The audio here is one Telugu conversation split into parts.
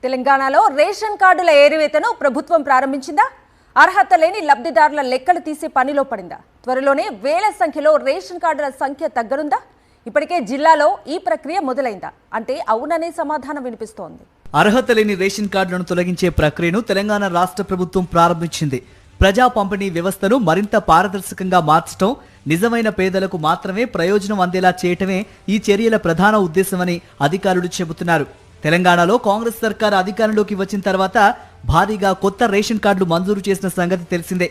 తెలంగాణలో రేషన్ కార్డుల ఏరివేతను ప్రభుత్వం ప్రారంభించిందా? అర్హత లేని లబ్ధిదారుల లెక్కలు తీసే పనిలో పడిందా? త్వరలోనే వేల సంఖ్యలో రేషన్ కార్డుల సంఖ్య తగ్గనుందా? ఇప్పటికే జిల్లాలో ఈ ప్రక్రియ మొదలైందా అంటే అవుననే సమాధానం వినిపిస్తోంది. అర్హత లేని రేషన్ కార్డులను తొలగించే ప్రక్రియను తెలంగాణ రాష్ట్ర ప్రభుత్వం ప్రారంభించింది. ప్రజా పంపిణీ వ్యవస్థను మరింత పారదర్శకంగా మార్చడం, నిజమైన పేదలకు మాత్రమే ప్రయోజనం అందేలా చేయటమే ఈ చర్యల ప్రధాన ఉద్దేశమని అధికారులు చెబుతున్నారు. తెలంగాణలో కాంగ్రెస్ సర్కార్ అధికారంలోకి వచ్చిన తర్వాత భారీగా కొత్త రేషన్ కార్డులు మంజూరు చేసిన సంగతి తెలిసిందే.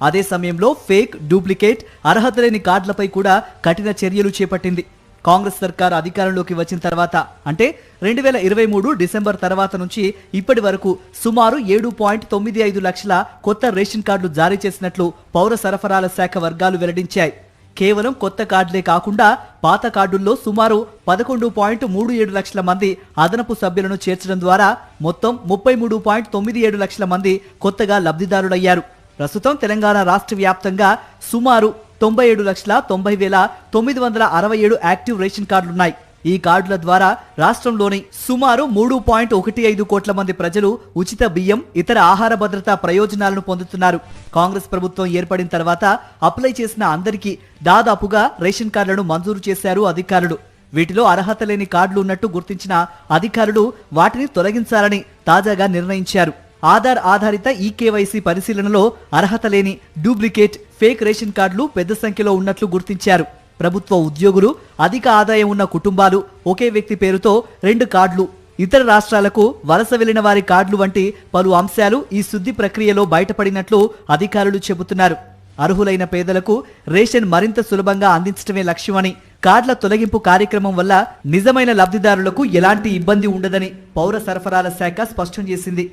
అదే సమయంలో ఫేక్, డూప్లికేట్, అర్హత లేని కార్డులపై కూడా కఠిన చర్యలు చేపట్టింది. కాంగ్రెస్ సర్కార్ అధికారంలోకి వచ్చిన తర్వాత అంటే 2023 డిసెంబర్ తర్వాత నుంచి ఇప్పటి వరకు సుమారు 7.95 లక్షల కొత్త రేషన్ కార్డులు జారీ చేసినట్లు పౌర సరఫరాల శాఖ వర్గాలు వెల్లడించాయి. కేవలం కొత్త కార్డులే కాకుండా పాత కార్డుల్లో సుమారు 11.37 లక్షల మంది అదనపు సభ్యులను చేర్చడం ద్వారా మొత్తం 33.97 లక్షల మంది కొత్తగా లబ్ధిదారులయ్యారు. ప్రస్తుతం తెలంగాణ రాష్ట్ర వ్యాప్తంగా సుమారు 97,90,967 యాక్టివ్ రేషన్ కార్డులున్నాయి. ఈ కార్డుల ద్వారా రాష్ట్రంలోని సుమారు 3.15 కోట్ల మంది ప్రజలు ఉచిత బియ్యం, ఇతర ఆహార భద్రతా ప్రయోజనాలను పొందుతున్నారు. కాంగ్రెస్ ప్రభుత్వం ఏర్పడిన తర్వాత అప్లై చేసిన అందరికీ దాదాపుగా రేషన్ కార్డులను మంజూరు చేశారు అధికారులు. వీటిలో అర్హత లేని కార్డులు ఉన్నట్టు గుర్తించిన అధికారులు వాటిని తొలగించాలని తాజాగా నిర్ణయించారు. ఆధార్ ఆధారిత ఈకేవైసీ పరిశీలనలో అర్హత లేని, డూప్లికేట్, ఫేక్ రేషన్ కార్డులు పెద్ద సంఖ్యలో ఉన్నట్లు గుర్తించారు. ప్రభుత్వ ఉద్యోగులు, అధిక ఆదాయం ఉన్న కుటుంబాలు, ఒకే వ్యక్తి పేరుతో 2 కార్డులు, ఇతర రాష్ట్రాలకు వలస వెళ్లిన వారి కార్డులు వంటి పలు అంశాలు ఈ శుద్ధి ప్రక్రియలో బయటపడినట్లు అధికారులు చెబుతున్నారు. అర్హులైన పేదలకు రేషన్ మరింత సులభంగా అందించడమే లక్ష్యమని, కార్డుల తొలగింపు కార్యక్రమం వల్ల నిజమైన లబ్ధిదారులకు ఎలాంటి ఇబ్బంది ఉండదని పౌర సరఫరాల శాఖ స్పష్టం చేసింది.